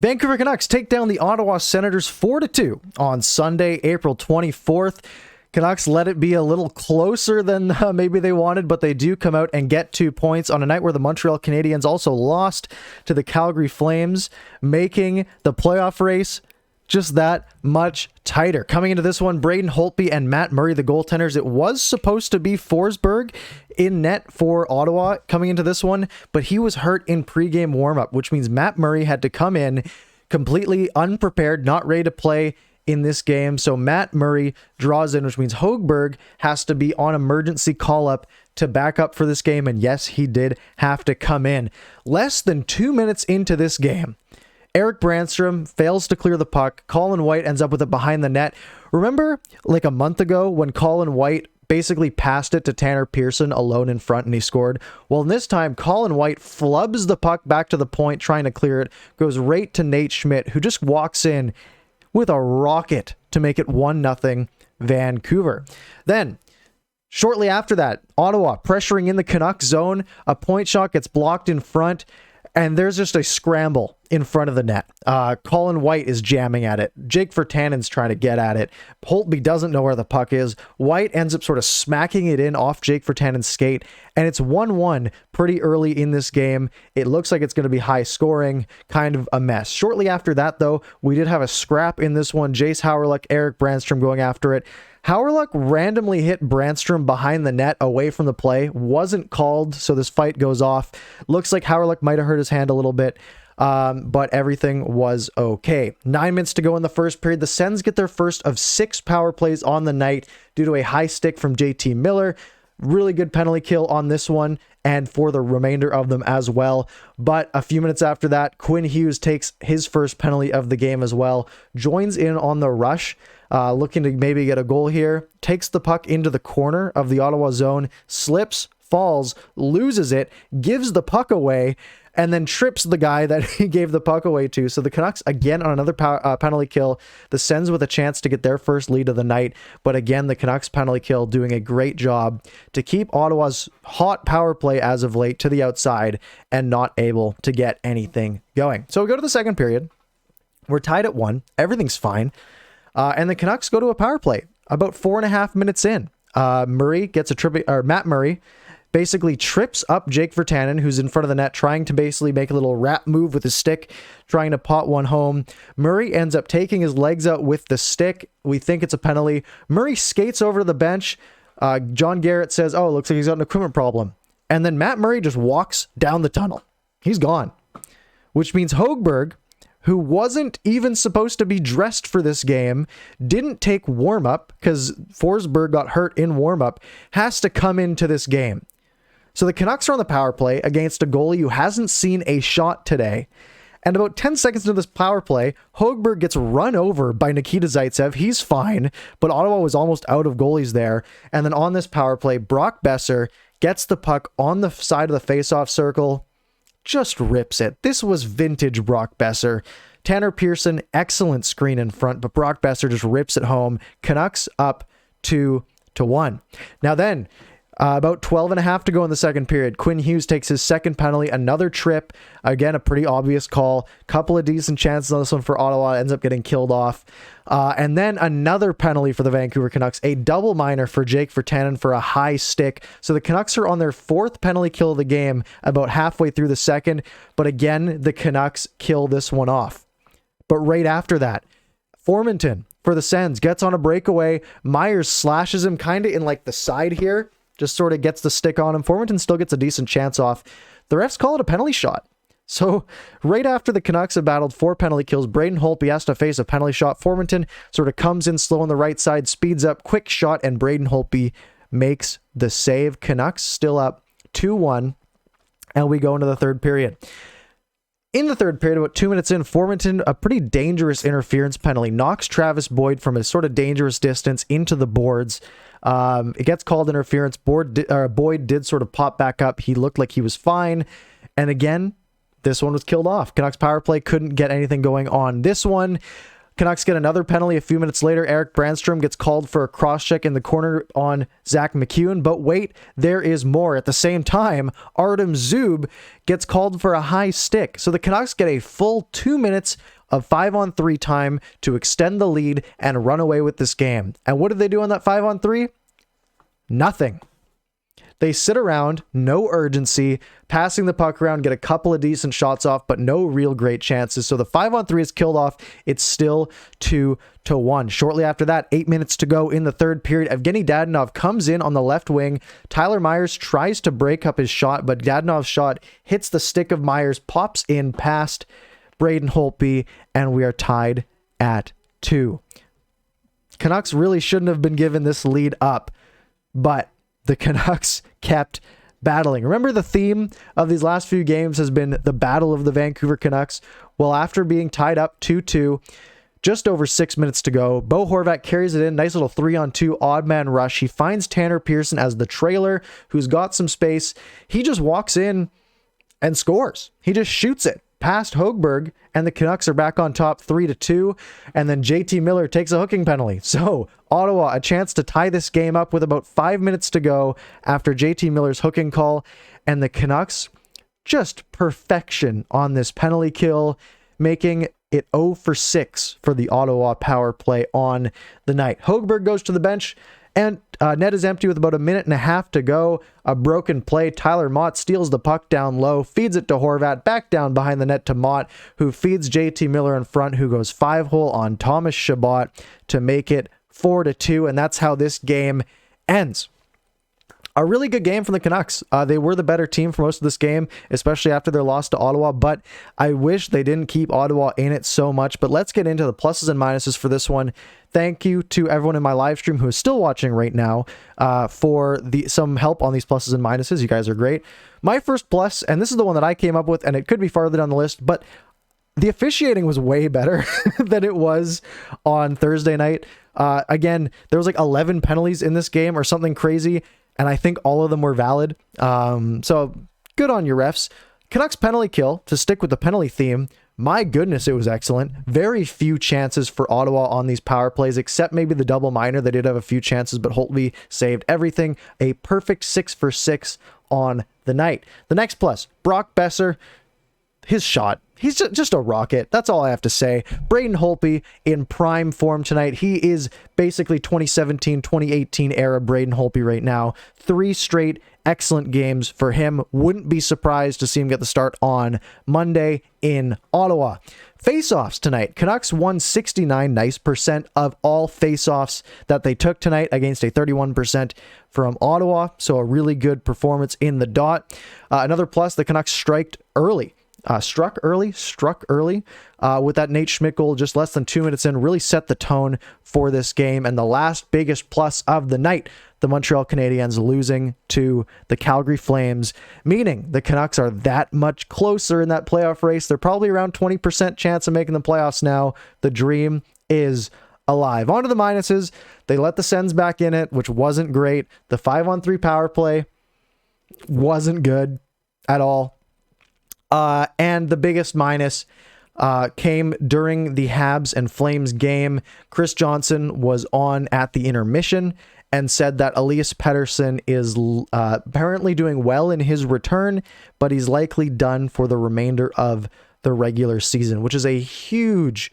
Vancouver Canucks take down the Ottawa Senators 4-2 on Sunday, April 24th. Canucks let it be a little closer than maybe they wanted, but they do come out and get 2 points on a night where the Montreal Canadiens also lost to the Calgary Flames, making the playoff race just that much tighter. Coming into this one, Braden Holtby and Matt Murray, the goaltenders. It was supposed to be Forsberg in net for Ottawa coming into this one, but he was hurt in pregame warmup, which means Matt Murray had to come in completely unprepared, not ready to play in this game. So Matt Murray draws in, which means Högberg has to be on emergency call-up to back up for this game. And yes, he did have to come in. Less than 2 minutes into this game, Erik Brannstrom fails to clear the puck. Colin White ends up with it behind the net. Remember like a month ago when Colin White basically passed it to Tanner Pearson alone in front and he scored? Well, this time Colin White flubs the puck back to the point trying to clear it, goes right to Nate Schmidt, who just walks in with a rocket to make it 1-0 Vancouver. Then shortly after that, Ottawa pressuring in the Canucks zone. A point shot gets blocked in front, and there's just a scramble in front of the net. Colin White is jamming at it. Jake Virtanen's trying to get at it. Holtby doesn't know where the puck is. White ends up sort of smacking it in off Jake Virtanen's skate, and it's 1-1 pretty early in this game. It looks like it's going to be high scoring, kind of a mess. Shortly after that, though, we did have a scrap in this one. Jace Howrluck, Erik Brannstrom going after it. Howrluck randomly hit Brannstrom behind the net away from the play. Wasn't called, so this fight goes off. Looks like Howrluck might have hurt his hand a little bit, but everything was okay. 9 minutes to go in the first period. The Sens get their first of 6 power plays on the night due to a high stick from JT Miller. Really good penalty kill on this one and for the remainder of them as well. But a few minutes after that, Quinn Hughes takes his first penalty of the game as well. Joins in on the rush, looking to maybe get a goal here. Takes the puck into the corner of the Ottawa zone, slips, falls, loses it, gives the puck away, and then trips the guy that he gave the puck away to. So the Canucks again on another penalty kill. The Sens with a chance to get their first lead of the night. But again, the Canucks penalty kill doing a great job to keep Ottawa's hot power play as of late to the outside and not able to get anything going. So we go to the second period. We're tied at 1. Everything's fine. And the Canucks go to a power play about 4.5 minutes in. Murray gets a trip, or Matt Murray basically trips up Jake Virtanen, who's in front of the net, trying to basically make a little wrap move with his stick, trying to pot one home. Murray ends up taking his legs out with the stick. We think it's a penalty. Murray skates over to the bench. John Garrett says, oh, it looks like he's got an equipment problem. And then Matt Murray just walks down the tunnel. He's gone. Which means Högberg, who wasn't even supposed to be dressed for this game, didn't take warm-up because Forsberg got hurt in warm-up, has to come into this game. So the Canucks are on the power play against a goalie who hasn't seen a shot today. And about 10 seconds into this power play, Högberg gets run over by Nikita Zaitsev. He's fine, but Ottawa was almost out of goalies there. And then on this power play, Brock Boeser gets the puck on the side of the face-off circle, just rips it. This was vintage Brock Boeser. Tanner Pearson, excellent screen in front, but Brock Boeser just rips it home. Canucks up 2-1. Now then, about 12.5 to go in the second period. Quinn Hughes takes his second penalty, another trip. Again, a pretty obvious call. Couple of decent chances on this one for Ottawa. Ends up getting killed off. And then another penalty for the Vancouver Canucks. A double minor for Jake Virtanen for a high stick. So the Canucks are on their 4th penalty kill of the game about halfway through the second. But again, the Canucks kill this one off. But right after that, Formenton for the Sens gets on a breakaway. Myers slashes him kind of in like the side here. Just sort of gets the stick on him. Formenton still gets a decent chance off. The refs call it a penalty shot. So right after the Canucks have battled 4 penalty kills, Braden Holtby has to face a penalty shot. Formenton sort of comes in slow on the right side, speeds up, quick shot, and Braden Holtby makes the save. Canucks still up 2-1, and we go into the third period. In the third period, about 2 minutes in, Formenton, a pretty dangerous interference penalty, knocks Travis Boyd from a sort of dangerous distance into the boards. It gets called interference. Boyd did sort of pop back up. He looked like he was fine. And again, this one was killed off. Canucks power play couldn't get anything going on this one. Canucks get another penalty a few minutes later. Eric Brandstrom gets called for a cross-check in the corner on Zach McEwen. But wait, there is more. At the same time, Artem Zub gets called for a high stick. So the Canucks get a full 2 minutes of 5-on-3 time to extend the lead and run away with this game. And what did they do on that 5-on-3? Nothing. They sit around, no urgency, passing the puck around, get a couple of decent shots off, but no real great chances. So the 5-on-3 is killed off. It's still 2-1. Shortly after that, 8 minutes to go in the third period, Evgeny Dadonov comes in on the left wing. Tyler Myers tries to break up his shot, but Dadonov's shot hits the stick of Myers, pops in past Braden Holtby, and we are tied at 2. Canucks really shouldn't have been given this lead up, but the Canucks kept battling. Remember, the theme of these last few games has been the battle of the Vancouver Canucks. Well, after being tied up 2-2, just over 6 minutes to go, Bo Horvat carries it in. Nice little 3-on-2 odd man rush. He finds Tanner Pearson as the trailer, who's got some space. He just walks in and scores. He just shoots it past Högberg, and the Canucks are back on top 3-2, and then JT Miller takes a hooking penalty. So Ottawa, a chance to tie this game up with about 5 minutes to go after JT Miller's hooking call, and the Canucks just perfection on this penalty kill, making it 0 for 6 for the Ottawa power play on the night. Högberg goes to the bench, and net is empty with about 1.5 minutes to go. A broken play. Tyler Mott steals the puck down low, feeds it to Horvat, back down behind the net to Mott, who feeds JT Miller in front, who goes 5-hole on Thomas Chabot to make it 4-2, and that's how this game ends. A really good game from the Canucks. They were the better team for most of this game, especially after their loss to Ottawa, but I wish they didn't keep Ottawa in it so much. But let's get into the pluses and minuses for this one. Thank you to everyone in my live stream who is still watching right now for some help on these pluses and minuses. You guys are great. My first plus, and this is the one that I came up with, and it could be farther down the list, but the officiating was way better than it was on Thursday night. Again, there was like 11 penalties in this game or something crazy, and I think all of them were valid. So good on your refs. Canucks penalty kill, to stick with the penalty theme. My goodness, it was excellent. Very few chances for Ottawa on these power plays, except maybe the double minor. They did have a few chances, but Holtby saved everything. A perfect 6 for 6 on the night. The next plus, Brock Boeser, his shot. He's just a rocket. That's all I have to say. Braden Holtby in prime form tonight. He is basically 2017, 2018 era Braden Holtby right now. 3 straight excellent games for him. Wouldn't be surprised to see him get the start on Monday in Ottawa. Face-offs tonight. Canucks won 69% of all face-offs that they took tonight against a 31% from Ottawa. So a really good performance in the dot. Another plus, the Canucks struck early with that Nate Schmidt goal just less than 2 minutes in, really set the tone for this game. And the last biggest plus of the night, the Montreal Canadiens losing to the Calgary Flames, meaning the Canucks are that much closer in that playoff race. They're probably around 20% chance of making the playoffs now. The dream is alive. On to the minuses. They let the Sens back in it, which wasn't great. The 5-on-3 power play wasn't good at all. And the biggest minus came during the Habs and Flames game. Chris Johnson was on at the intermission and said that Elias Pettersson is apparently doing well in his return, but he's likely done for the remainder of the regular season, which is a huge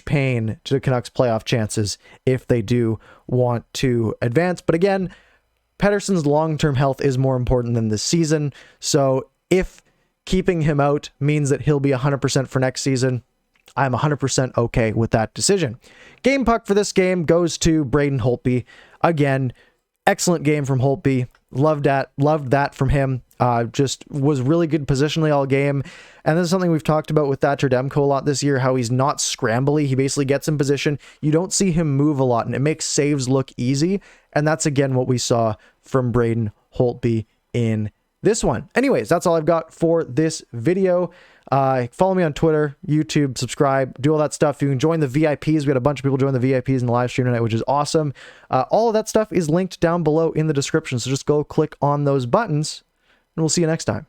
pain to the Canucks' playoff chances if they do want to advance. But again, Pettersson's long-term health is more important than this season, so if keeping him out means that he'll be 100% for next season, I'm 100% okay with that decision. Game puck for this game goes to Braden Holtby. Again, excellent game from Holtby. Loved that from him. Just was really good positionally all game. And this is something we've talked about with Thatcher Demko a lot this year, how he's not scrambly. He basically gets in position. You don't see him move a lot, and it makes saves look easy. And that's, again, what we saw from Braden Holtby in this one. Anyways, that's all I've got for this video. Follow me on Twitter, YouTube, subscribe, do all that stuff. You can join the VIPs. We had a bunch of people join the VIPs in the live stream tonight, which is awesome. All of that stuff is linked down below in the description. So just go click on those buttons and we'll see you next time.